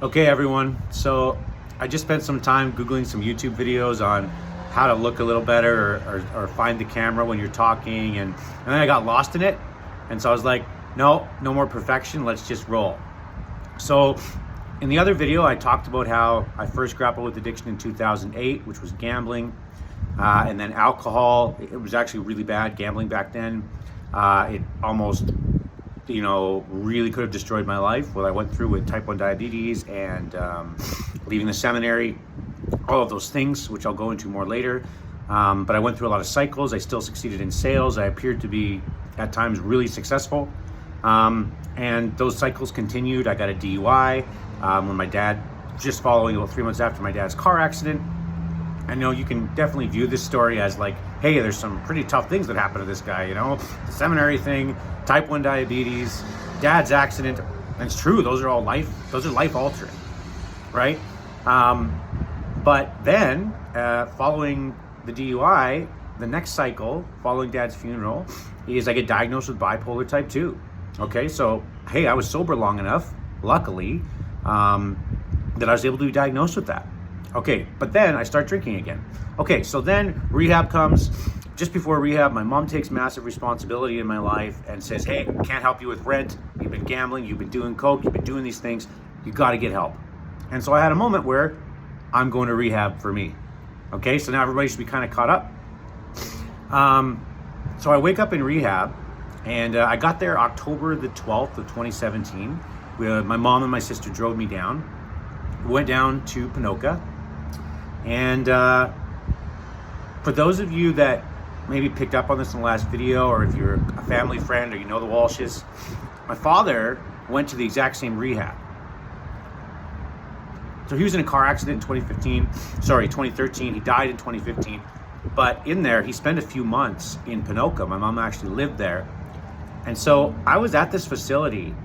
Okay, everyone. So I just spent some time Googling some YouTube videos on how to look a little better or find the camera when you're talking. And then I got lost in it. And so I was like, no more perfection. Let's just roll. So in the other video, I talked about how I first grappled with addiction in 2008, which was gambling. And then alcohol. It was actually really bad gambling back then. It almost really could have destroyed my life. What I went through with type 1 diabetes and leaving the seminary, all of those things, which I'll go into more later. But I went through a lot of cycles. I still succeeded in sales. I appeared to be, at times, really successful. And those cycles continued. I got a DUI when my dad, just following about 3 months after my dad's car accident. I know you can definitely view this story as like, hey, there's some pretty tough things that happened to this guy, the seminary thing, type 1 diabetes, dad's accident. And it's true, those are life altering, right? But then following the DUI, the next cycle, following dad's funeral, is I get diagnosed with bipolar type 2. Okay, so, hey, I was sober long enough, luckily, that I was able to be diagnosed with that. Okay, but then I start drinking again. Okay, so then rehab comes. Just before rehab, my mom takes massive responsibility in my life and says, hey, can't help you with rent. You've been gambling, you've been doing coke, you've been doing these things. You got to get help. And so I had a moment where I'm going to rehab for me. Okay, so now everybody should be kind of caught up. So I wake up in rehab, and I got there October the 12th of 2017. My mom and my sister drove me down. We went down to Ponoka. And for those of you that maybe picked up on this in the last video, or if you're a family friend or you know the Walshes, my father went to the exact same rehab. So he was in a car accident in 2013. He died in 2015. But in there, he spent a few months in Ponoka. My mom actually lived there. And so I was at this facility.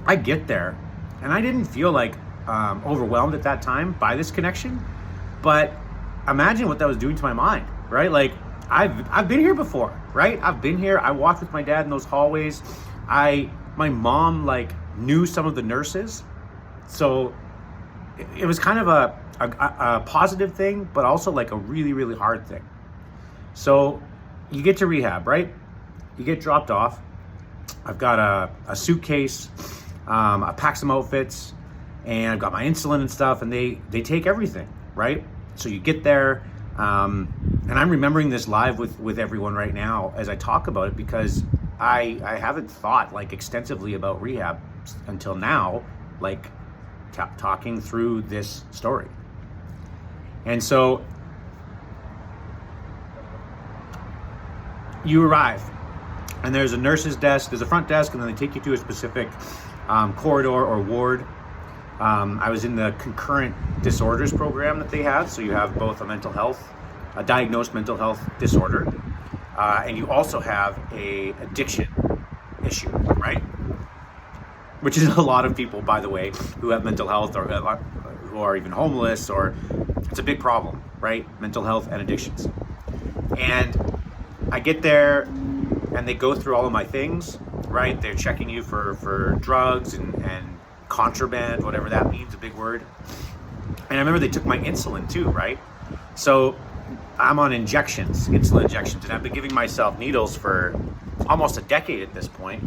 I get there, and I didn't feel like overwhelmed at that time by this connection. But imagine what that was doing to my mind, right? Like, I've been here before, right? I've been here. I walked with my dad in those hallways. My mom knew some of the nurses, so it was kind of a positive thing, but also like a really, really hard thing. So you get to rehab, right? You get dropped off. I've got a suitcase. I pack some outfits, and I've got my insulin and stuff, and they take everything. Right? So you get there, and I'm remembering this live with everyone right now as I talk about it, because I haven't thought extensively about rehab until now, talking through this story. And so you arrive, and there's a nurse's desk, there's a front desk, and then they take you to a specific corridor or ward. I was in the concurrent disorders program that they have. So you have both a diagnosed mental health disorder, and you also have a addiction issue, right? Which is a lot of people, by the way, who have mental health or who are even homeless, or it's a big problem, right? Mental health and addictions. And I get there, and they go through all of my things, right? They're checking you for drugs and contraband, whatever that means, a big word. And I remember they took my insulin too, right? So I'm on insulin injections, and I've been giving myself needles for almost a decade at this point.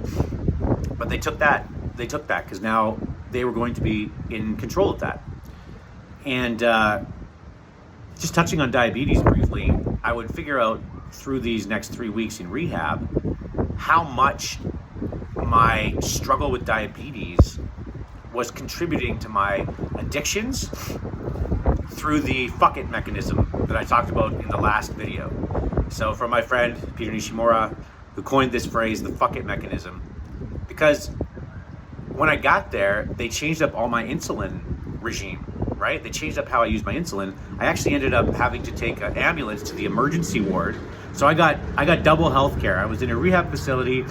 But they took that because now they were going to be in control of that. And just touching on diabetes briefly, I would figure out through these next 3 weeks in rehab how much my struggle with diabetes was contributing to my addictions through the fuck it mechanism that I talked about in the last video. So from my friend Peter Nishimura, who coined this phrase, the fuck it mechanism, because when I got there, they changed up all my insulin regime, right? They changed up how I use my insulin. I actually ended up having to take an ambulance to the emergency ward. So I got double health care. I was in a rehab facility,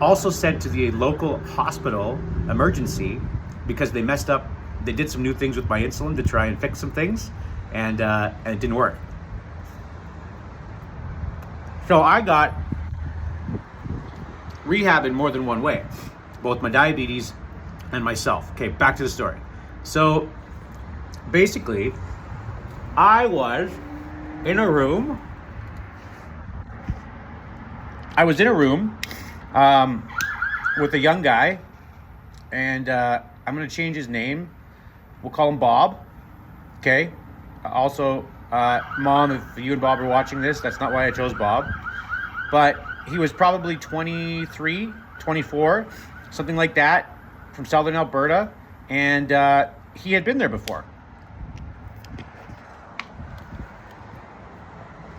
also sent to the local hospital emergency, because they messed up. They did some new things with my insulin to try and fix some things, and it didn't work. So I got rehab in more than one way, both my diabetes and myself. Okay, back to the story. So basically, I was in a room. With a young guy, and I'm going to change his name. We'll call him Bob. Okay. Also, Mom, if you and Bob are watching this, that's not why I chose Bob. But he was probably 23, 24, something like that, from southern Alberta. And he had been there before.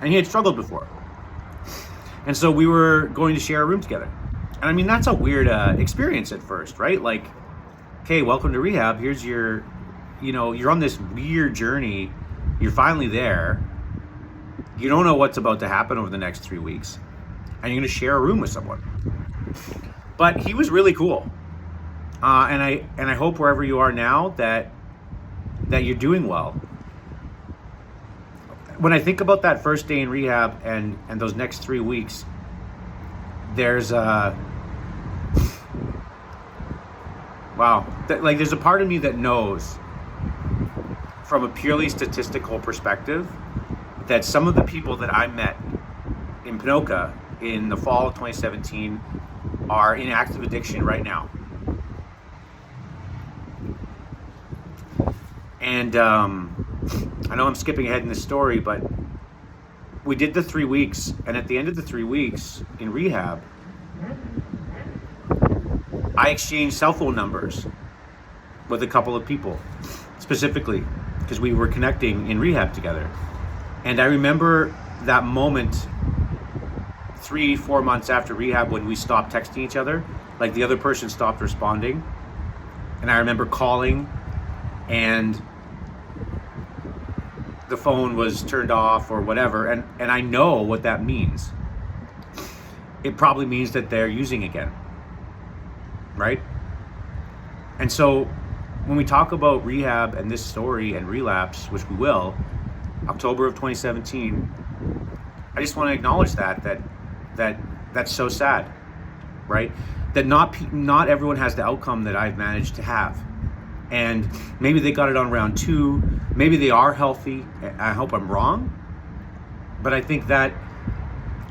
And he had struggled before. And so we were going to share a room together. And I mean, that's a weird experience at first, right? Like, okay, welcome to rehab. Here's your, you're on this weird journey. You're finally there. You don't know what's about to happen over the next 3 weeks. And you're going to share a room with someone. But he was really cool. And I hope wherever you are now that you're doing well. When I think about that first day in rehab and those next 3 weeks, there's there's a part of me that knows from a purely statistical perspective that some of the people that I met in Ponoka in the fall of 2017 are in active addiction right now. And I know I'm skipping ahead in the story, but we did the 3 weeks, and at the end of the 3 weeks in rehab, I exchanged cell phone numbers with a couple of people, specifically because we were connecting in rehab together. And I remember that moment 3-4 months after rehab when we stopped texting each other, like the other person stopped responding. And I remember calling and the phone was turned off or whatever, and I know what that means. It probably means that they're using again, right? And so when we talk about rehab and this story and relapse, which we will, October of 2017, I just want to acknowledge that's so sad, right? That not everyone has the outcome that I've managed to have. And maybe they got it on round 2. Maybe they are healthy. I hope I'm wrong. But I think that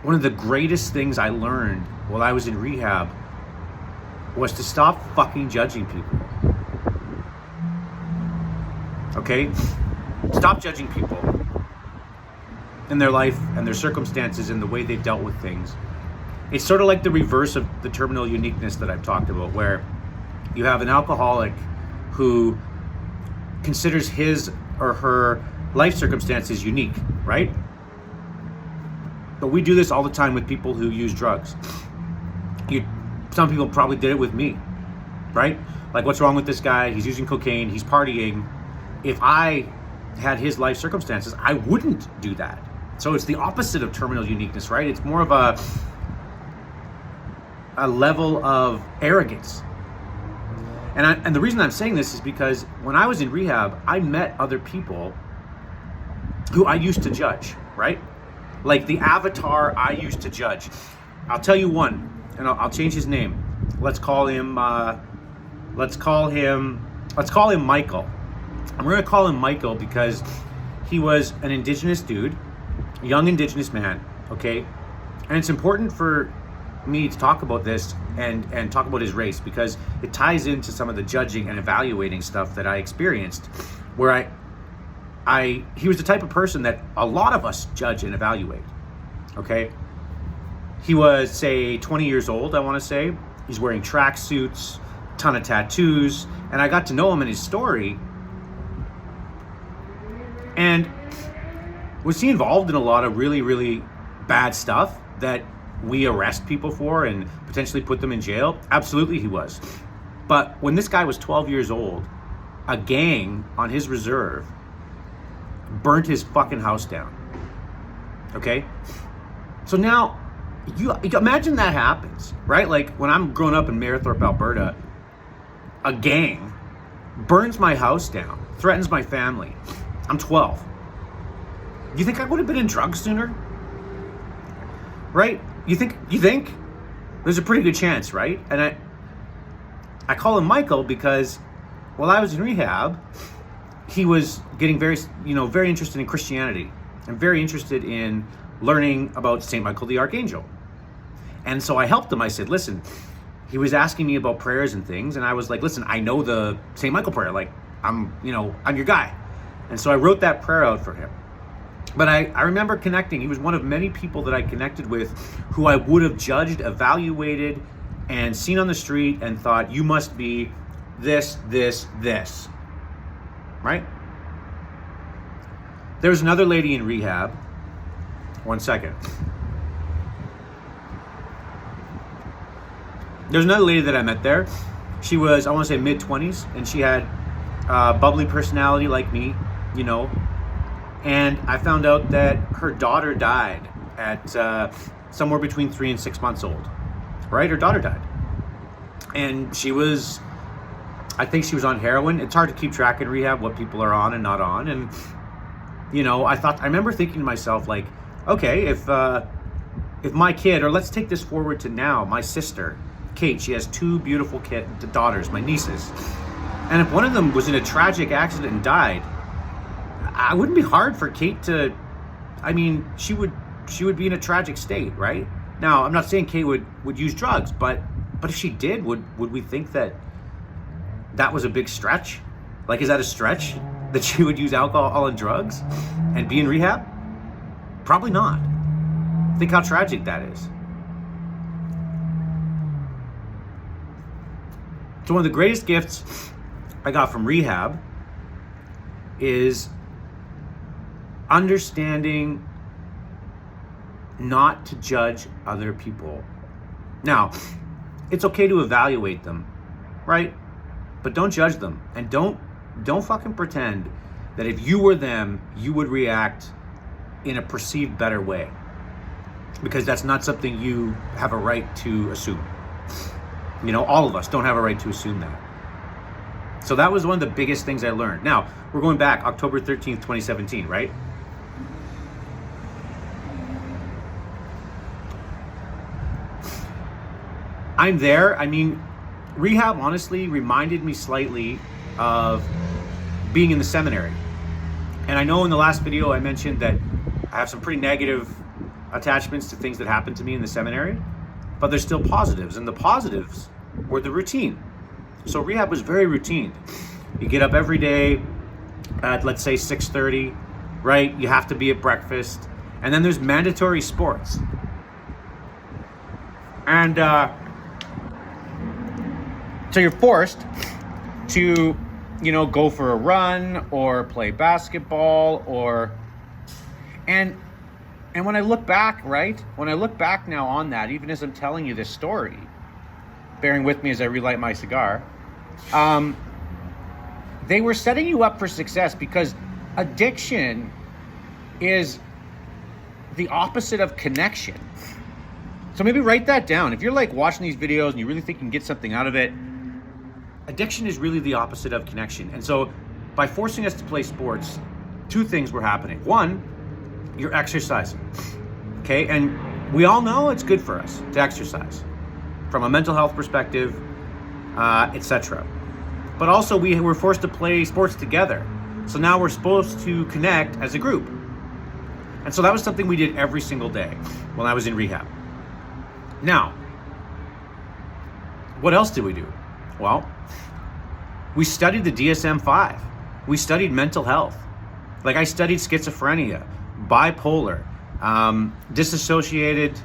one of the greatest things I learned while I was in rehab was to stop fucking judging people. Okay? Stop judging people in their life and their circumstances and the way they've dealt with things. It's sort of like the reverse of the terminal uniqueness that I've talked about, where you have an alcoholic who considers his or her life circumstances unique, right? But we do this all the time with people who use drugs. Some people probably did it with me, right? Like, what's wrong with this guy? He's using cocaine, he's partying. If I had his life circumstances, I wouldn't do that. So it's the opposite of terminal uniqueness, right? It's more of a level of arrogance. And the reason I'm saying this is because when I was in rehab, I met other people who I used to judge, right? Like the avatar I used to judge. I'll tell you one, and I'll change his name. Let's call him Michael. I'm going to call him Michael because he was an Indigenous dude, a young Indigenous man, okay? And it's important for me to talk about this and talk about his race because it ties into some of the judging and evaluating stuff that I experienced, where he was the type of person that a lot of us judge and evaluate, okay? He was, say, 20 years old, I want to say. He's wearing tracksuits, ton of tattoos, and I got to know him and his story. And was he involved in a lot of really, really bad stuff that we arrest people for and potentially put them in jail? Absolutely he was. But when this guy was 12 years old, a gang on his reserve burnt his fucking house down. Okay? So now, you imagine that happens, right? Like when I'm growing up in Marythorpe, Alberta, a gang burns my house down, threatens my family. I'm 12. You think I would have been in drugs sooner? Right? You think? There's a pretty good chance, right? And I call him Michael because while I was in rehab, he was getting very interested in Christianity and very interested in learning about St. Michael the Archangel. And so I helped him. I said, listen, he was asking me about prayers and things. And I was like, listen, I know the St. Michael prayer. Like, I'm your guy. And so I wrote that prayer out for him. But I remember connecting. He was one of many people that I connected with who I would have judged, evaluated, and seen on the street and thought, you must be this, right? There was another lady in rehab. One second. There's another lady that I met there. She was, I want to say, mid-20s, and she had a bubbly personality like me, And I found out that her daughter died at somewhere between 3 and 6 months old, right? Her daughter died. And I think she was on heroin. It's hard to keep track in rehab what people are on and not on. And, I remember thinking to myself, like, okay, if my kid, or let's take this forward to now, my sister, Kate, she has 2 beautiful daughters, my nieces. And if one of them was in a tragic accident and died, it wouldn't be hard for Kate to, she would be in a tragic state, right? Now, I'm not saying Kate would use drugs, but if she did, would we think that was a big stretch? Like, is that a stretch that she would use alcohol and drugs and be in rehab? Probably not. Think how tragic that is. So one of the greatest gifts I got from rehab is understanding not to judge other people. Now, it's okay to evaluate them, right? But don't judge them, and don't fucking pretend that if you were them, you would react in a perceived better way, because that's not something you have a right to assume. All of us don't have a right to assume that. So that was one of the biggest things I learned. Now, we're going back October 13th, 2017, right? I'm there. Rehab honestly reminded me slightly of being in the seminary. And I know in the last video I mentioned that I have some pretty negative attachments to things that happened to me in the seminary, but there's still positives, and the positives were the routine. So rehab was very routine. You get up every day at, let's say, 6:30, right? You have to be at breakfast, and then there's mandatory sports. And so you're forced to, go for a run or play basketball and when I look back, right? When I look back now on that, even as I'm telling you this story, bearing with me as I relight my cigar, they were setting you up for success, because addiction is the opposite of connection. So maybe write that down. If you're like watching these videos and you really think you can get something out of it, addiction is really the opposite of connection. And so by forcing us to play sports, 2 things were happening. One, you're exercising, okay? And we all know it's good for us to exercise from a mental health perspective, etc. But also we were forced to play sports together. So now we're supposed to connect as a group. And so that was something we did every single day when I was in rehab. Now, what else did we do? Well, we studied the DSM-5. We studied mental health. Like, I studied schizophrenia, bipolar, dissociated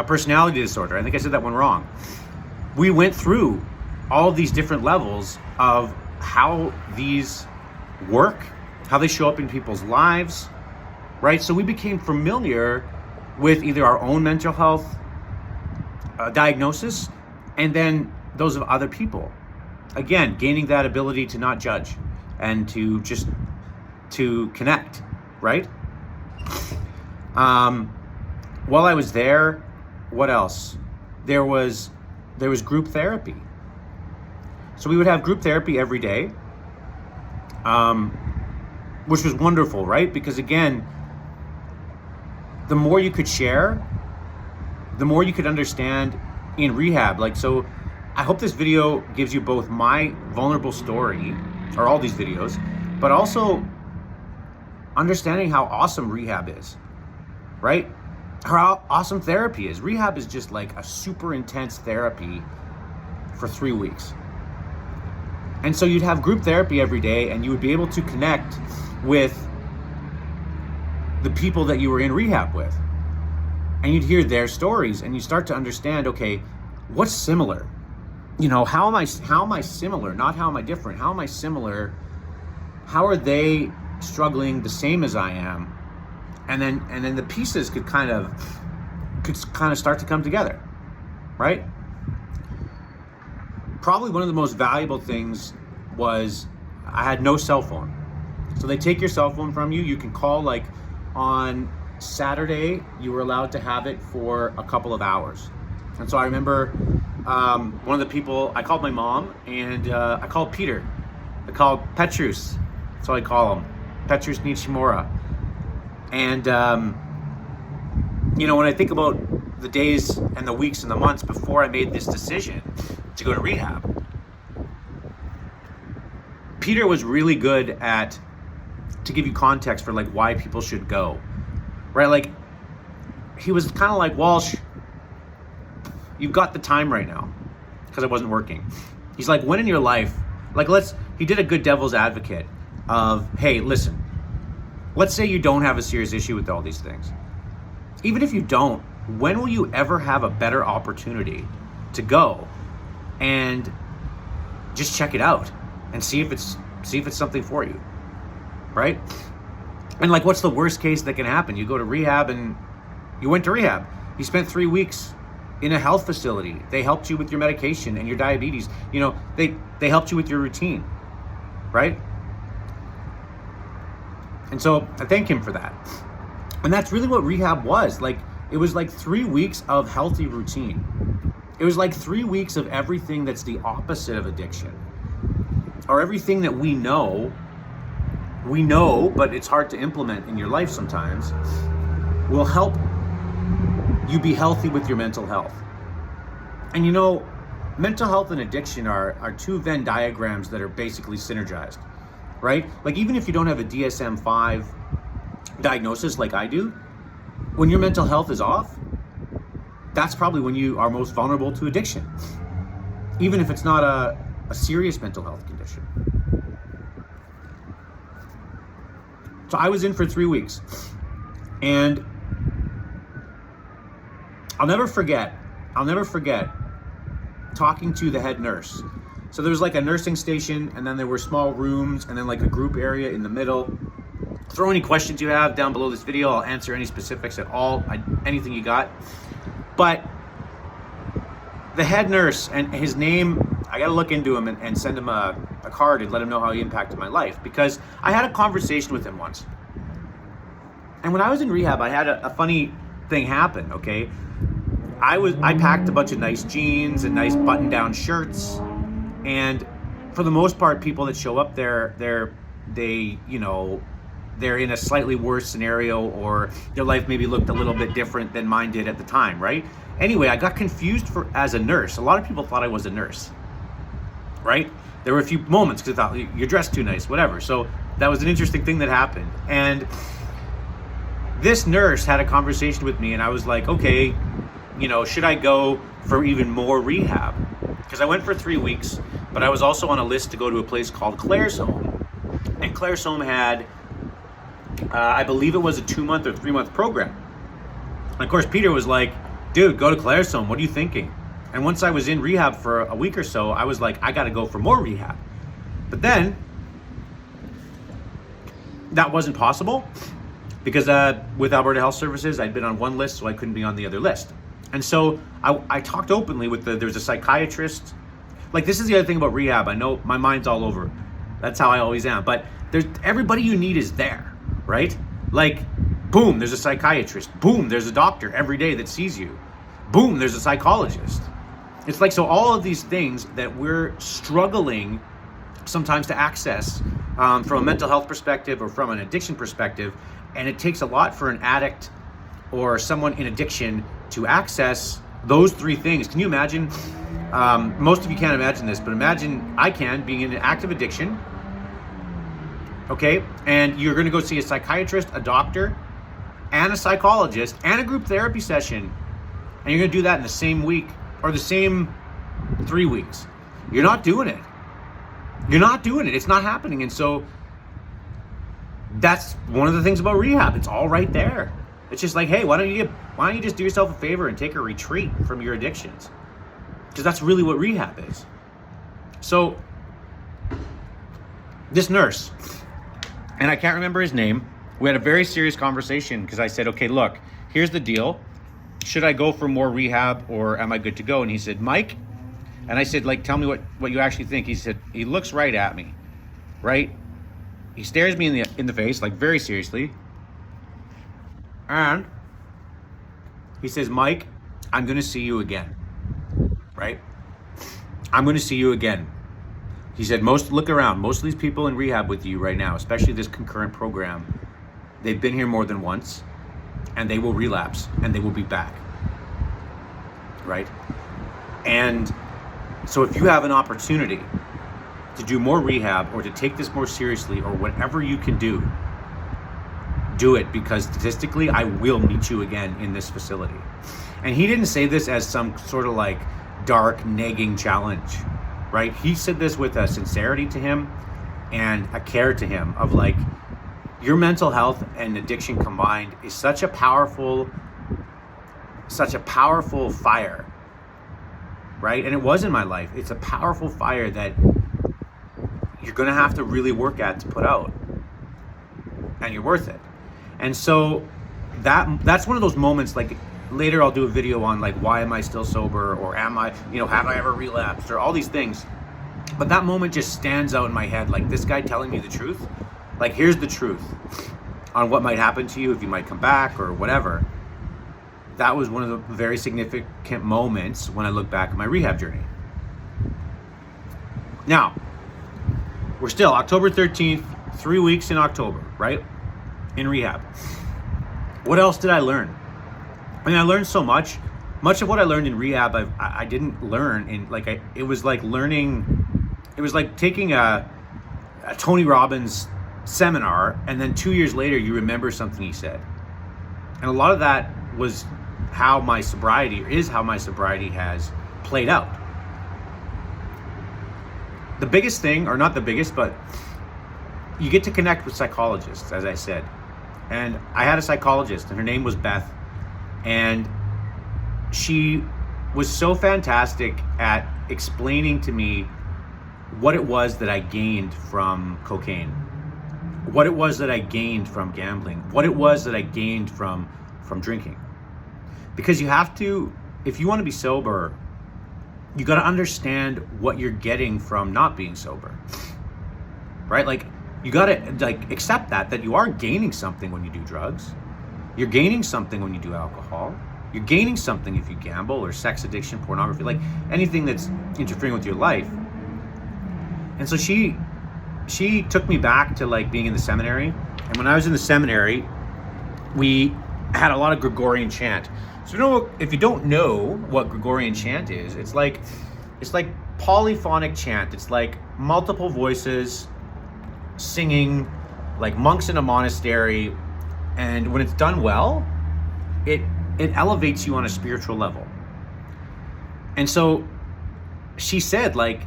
personality disorder. I think I said that one wrong. We went through all of these different levels of how these work, how they show up in people's lives, right? So we became familiar with either our own mental health diagnosis and then those of other people. Again, gaining that ability to not judge and to just to connect, right? While I was there, what else? There was group therapy. So we would have group therapy every day, which was wonderful, right? Because again, the more you could share, the more you could understand in rehab. Like, so I hope this video gives you both my vulnerable story, or all these videos, but also understanding how awesome rehab is, right? How awesome therapy is. Rehab is just like a super intense therapy for 3 weeks. And so you'd have group therapy every day, and you would be able to connect with the people that you were in rehab with. And you'd hear their stories, and you start to understand, okay, what's similar? You know, how am I similar? Not how am I different? How am I similar? How are they struggling the same as I am? And then the pieces could kind of start to come together, right? Probably one of the most valuable things was I had no cell phone. So they take your cell phone from you. You can call, like on Saturday, you were allowed to have it for a couple of hours. And so I remember one of the people, I called my mom, and I called Peter. I called Petrus. That's what I call him, Petrus Nishimura. And, you know, when I think about the days and the weeks and the months before I made this decision to go to rehab, Peter was really good at, to give you context for like why people should go, right? Like, he was kind of like, Walsh, you've got the time right now, because I wasn't working. He's like, when in your life, like, he did a good devil's advocate of, hey, listen, let's say you don't have a serious issue with all these things. Even if you don't, when will you ever have a better opportunity to go and just check it out and see if it's something for you, right? And like, what's the worst case that can happen? You go to rehab, and you went to rehab. You spent 3 weeks in a health facility. They helped you with your medication and your diabetes. You know, they helped you with your routine, right? And so I thank him for that. And that's really what rehab was. Like, it was like 3 weeks of healthy routine. It was like 3 weeks of everything that's the opposite of addiction, or everything that we know, but it's hard to implement in your life sometimes, will help you be healthy with your mental health. And you know, mental health and addiction are two Venn diagrams that are basically synergized, right? Like, even if you don't have a DSM-5 diagnosis like I do, when your mental health is off, that's probably when you are most vulnerable to addiction, even if it's not a serious mental health condition. So I was in for 3 weeks, and I'll never forget talking to the head nurse. So there was like a nursing station, and then there were small rooms, and then like a group area in the middle. Throw any questions you have down below this video. I'll answer any specifics at all, anything you got. But the head nurse, and his name, I gotta look into him and send him a card and let him know how he impacted my life, because I had a conversation with him once. And when I was in rehab, I had a funny thing happen, okay? I packed a bunch of nice jeans and nice button-down shirts, and for the most part, people that show up there, they're in a slightly worse scenario, or their life maybe looked a little bit different than mine did at the time, right? Anyway, I got confused as a nurse. A lot of people thought I was a nurse, right? There were a few moments because I thought, you're dressed too nice, whatever. So that was an interesting thing that happened. And this nurse had a conversation with me, and I was like, okay, should I go for even more rehab? Because I went for 3 weeks, but I was also on a list to go to a place called Claire's Home. And Claire's Home had, I believe it was a 2-month or 3-month program. And of course, Peter was like, dude, go to Claire's Home. What are you thinking? And once I was in rehab for a week or so, I was like, I got to go for more rehab. But then that wasn't possible because with Alberta Health Services, I'd been on one list, so I couldn't be on the other list. And so I talked openly with there's a psychiatrist. Like, this is the other thing about rehab. I know my mind's all over. That's how I always am. But everybody you need is there, right? Like, boom, there's a psychiatrist. Boom, there's a doctor every day that sees you. Boom, there's a psychologist. It's like, so all of these things that we're struggling sometimes to access from a mental health perspective or from an addiction perspective, and it takes a lot for an addict or someone in addiction to access those three things. Can you imagine Most of you can't imagine this, but imagine I can being in an active addiction. Okay, and you're going to go see a psychiatrist, a doctor, and a psychologist, and a group therapy session, and you're going to do that in the same week or the same 3 weeks. You're not doing it. You're not doing it. It's not happening. And so that's one of the things about rehab. It's all right there. It's just like, hey, why don't you just do yourself a favor and take a retreat from your addictions? Because that's really what rehab is. So this nurse, and I can't remember his name, we had a very serious conversation because I said, okay, look, here's the deal. Should I go for more rehab or am I good to go? And he said, Mike, and I said, like, tell me what you actually think. He said, he looks right at me, right? He stares me in the face, like very seriously. And he says, Mike, I'm going to see you again, right? I'm going to see you again. He said, look around. Most of these people in rehab with you right now, especially this concurrent program, they've been here more than once and they will relapse and they will be back, right? And so if you have an opportunity to do more rehab or to take this more seriously or whatever you can do it, because statistically I will meet you again in this facility. And he didn't say this as some sort of like dark nagging challenge, right? He said this with a sincerity to him and a care to him of like, your mental health and addiction combined is such a powerful fire, right? And it was in my life. It's a powerful fire that you're gonna have to really work at to put out, and you're worth it. And so that's one of those moments, like later I'll do a video on like, why am I still sober, or am I, have I ever relapsed, or all these things. But that moment just stands out in my head, like this guy telling me the truth. Like, here's the truth on what might happen to you if you might come back or whatever. That was one of the very significant moments when I look back at my rehab journey. Now, we're still October 13th, 3 weeks in October, right? In rehab. What else did I learn? I mean, I learned so much. Much of what I learned in rehab, I didn't learn in, like, it was like taking a Tony Robbins seminar, and then 2 years later, you remember something he said. And a lot of that was how my sobriety has played out. The biggest thing, or not the biggest, but you get to connect with psychologists, as I said. And I had a psychologist, and her name was Beth. And she was so fantastic at explaining to me what it was that I gained from cocaine, what it was that I gained from gambling, what it was that I gained from drinking. Because you have to, if you want to be sober, you got to understand what you're getting from not being sober, right? Like, you got to like accept that you are gaining something when you do drugs. You're gaining something when you do alcohol. You're gaining something if you gamble or sex addiction, pornography, like anything that's interfering with your life. And so she took me back to like being in the seminary. And when I was in the seminary, we had a lot of Gregorian chant. So if you don't know what Gregorian chant is, it's like polyphonic chant. It's like multiple voices singing, like monks in a monastery. And when it's done well, it elevates you on a spiritual level. And so she said, like,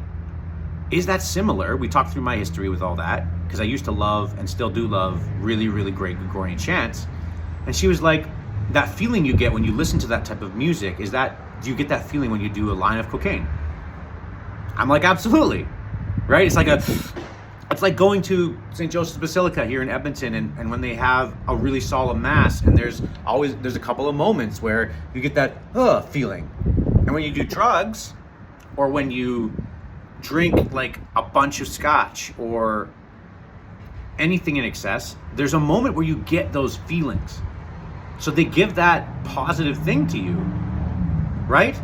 is that similar? We talked through my history with all that, because I used to love and still do love really, really great Gregorian chants. And she was like, that feeling you get when you listen to that type of music, do you get that feeling when you do a line of cocaine? I'm like, absolutely, right? It's like going to St. Joseph's Basilica here in Edmonton, and when they have a really solemn mass, and there's a couple of moments where you get that feeling. And when you do drugs, or when you drink like a bunch of scotch or anything in excess, there's a moment where you get those feelings. So they give that positive thing to you, right?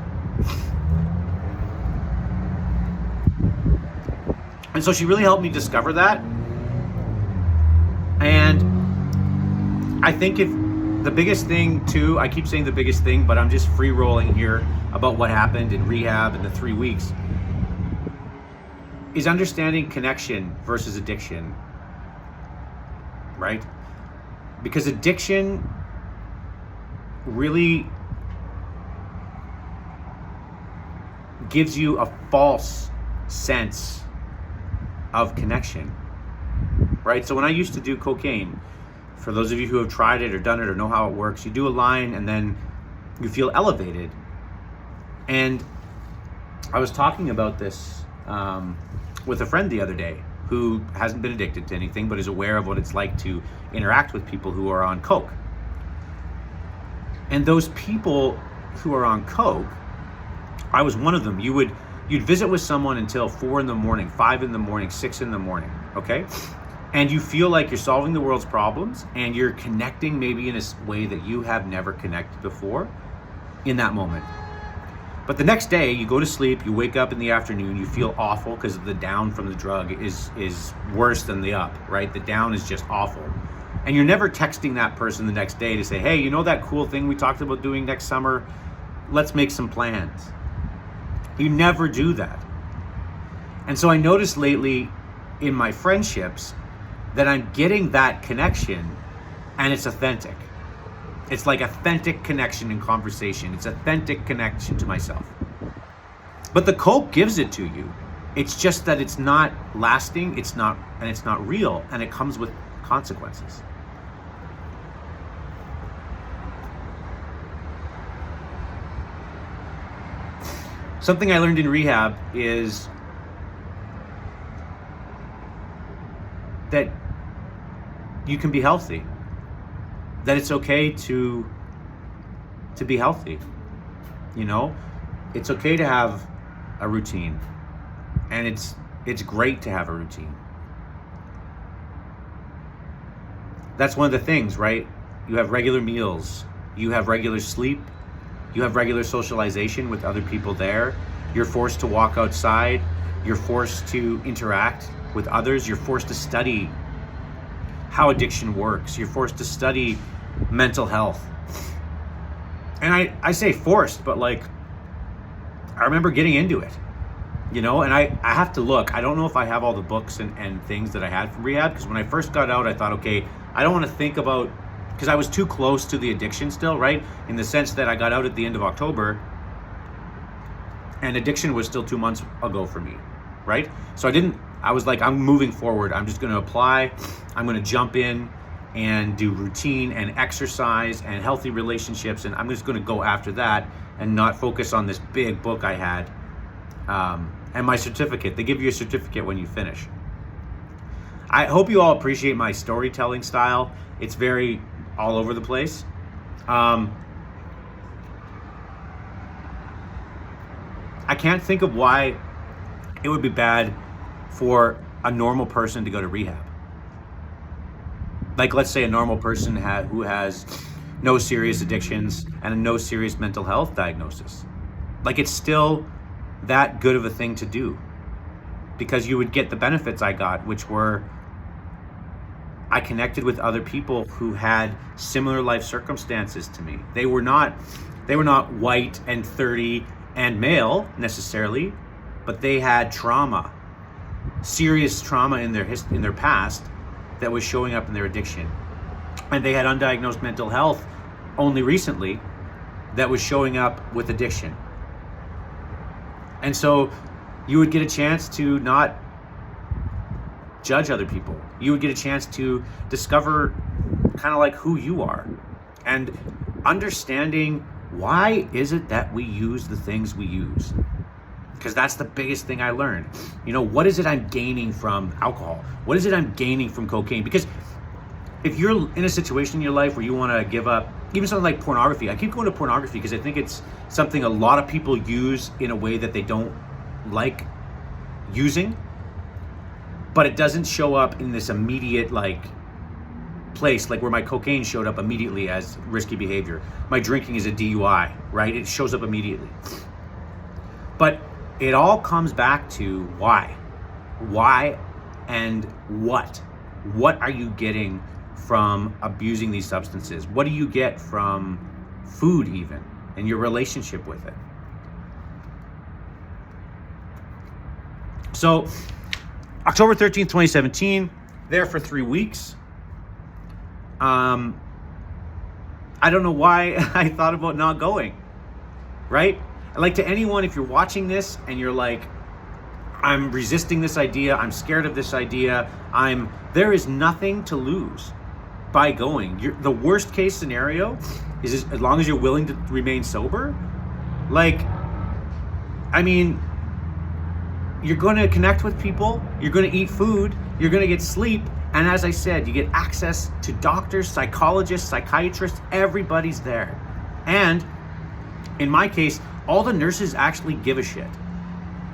And so she really helped me discover that. And I think if the biggest thing too, I keep saying the biggest thing, but I'm just free rolling here about what happened in rehab in the 3 weeks, is understanding connection versus addiction, right? Because addiction really gives you a false sense of connection, right? So when I used to do cocaine, for those of you who have tried it or done it or know how it works, you do a line and then you feel elevated. And I was talking about this with a friend the other day who hasn't been addicted to anything but is aware of what it's like to interact with people who are on coke. And those people who are on coke, I was one of them. You'd visit with someone until 4 in the morning, 5 in the morning, 6 in the morning, okay? And you feel like you're solving the world's problems and you're connecting maybe in a way that you have never connected before in that moment. But the next day, you go to sleep, you wake up in the afternoon, you feel awful because the down from the drug is worse than the up, right? The down is just awful. And you're never texting that person the next day to say, hey, you know that cool thing we talked about doing next summer? Let's make some plans. You never do that. And so I noticed lately in my friendships that I'm getting that connection and it's authentic. It's like authentic connection in conversation. It's authentic connection to myself. But the coke gives it to you. It's just that it's not lasting, it's not real, and it comes with consequences. Something I learned in rehab is that you can be healthy, that it's okay to be healthy. You know, it's okay to have a routine, and it's great to have a routine. That's one of the things, right? You have regular meals, you have regular sleep, you have regular socialization with other people there. You're forced to walk outside. You're forced to interact with others. You're forced to study how addiction works. You're forced to study mental health. And I say forced, but like, I remember getting into it, you know, and I have to look. I don't know if I have all the books and things that I had from rehab, because when I first got out, I thought, okay, I don't want to think about, because I was too close to the addiction still, right? In the sense that I got out at the end of October and addiction was still 2 months ago for me, right? So I was like, I'm moving forward. I'm just going to apply. I'm going to jump in and do routine and exercise and healthy relationships. And I'm just going to go after that and not focus on this big book I had. And my certificate, they give you a certificate when you finish. I hope you all appreciate my storytelling style. It's very all over the place. I can't think of why it would be bad for a normal person to go to rehab. Like, let's say a normal person who has no serious addictions and no serious mental health diagnosis. Like, it's still that good of a thing to do, because you would get the benefits I got, which were I connected with other people who had similar life circumstances to me. They were not white and 30 and male necessarily, but they had trauma, serious trauma in their past that was showing up in their addiction. And they had undiagnosed mental health only recently that was showing up with addiction. And so you would get a chance to not judge other people. You would get a chance to discover kind of like who you are, and understanding why is it that we use the things we use. Because that's the biggest thing I learned. You know, what is it I'm gaining from alcohol? What is it I'm gaining from cocaine? Because if you're in a situation in your life where you want to give up even something like pornography, I keep going to pornography because I think it's something a lot of people use in a way that they don't like using, but it doesn't show up in this immediate like place, like where my cocaine showed up immediately as risky behavior. My drinking is a DUI, right? It shows up immediately. But it all comes back to why and what are you getting from abusing these substances? What do you get from food even, and your relationship with it? So October 13th, 2017, there for 3 weeks. I don't know why I thought about not going, right? Like, to anyone, if you're watching this and you're like, I'm resisting this idea, I'm scared of this idea, there is nothing to lose by going. The worst case scenario is as long as you're willing to remain sober. Like, I mean, you're going to connect with people, you're going to eat food, you're going to get sleep, and as I said, you get access to doctors, psychologists, psychiatrists, everybody's there. And in my case, all the nurses actually give a shit.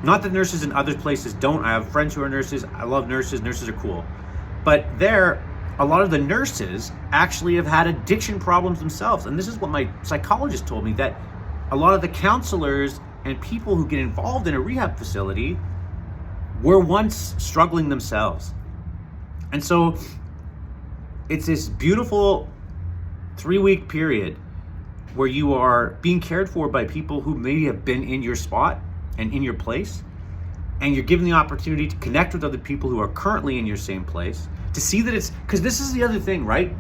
Not that nurses in other places don't. I have friends who are nurses. I love nurses. Nurses are cool. But a lot of the nurses actually have had addiction problems themselves. And this is what my psychologist told me, that a lot of the counselors and people who get involved in a rehab facility were once struggling themselves. And so it's this beautiful 3-week period where you are being cared for by people who maybe have been in your spot and in your place, and you're given the opportunity to connect with other people who are currently in your same place, to see that because this is the other thing, right?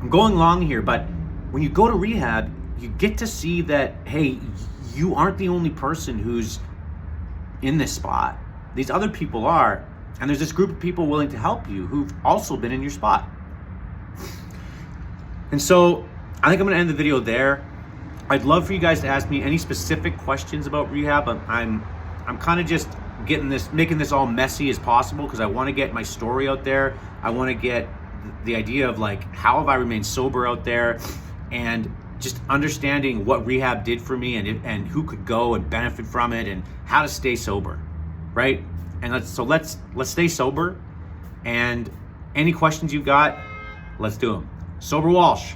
I'm going long here, but when you go to rehab, you get to see that, hey, you aren't the only person who's in this spot. These other people are, and there's this group of people willing to help you who've also been in your spot. And so I think I'm going to end the video there. I'd love for you guys to ask me any specific questions about rehab. I'm kind of just making this all messy as possible because I want to get my story out there. I want to get the idea of, like, how have I remained sober out there, and just understanding what rehab did for me, and who could go and benefit from it, and how to stay sober, right? And let's stay sober. And any questions you've got, let's do them. Sober Walsh.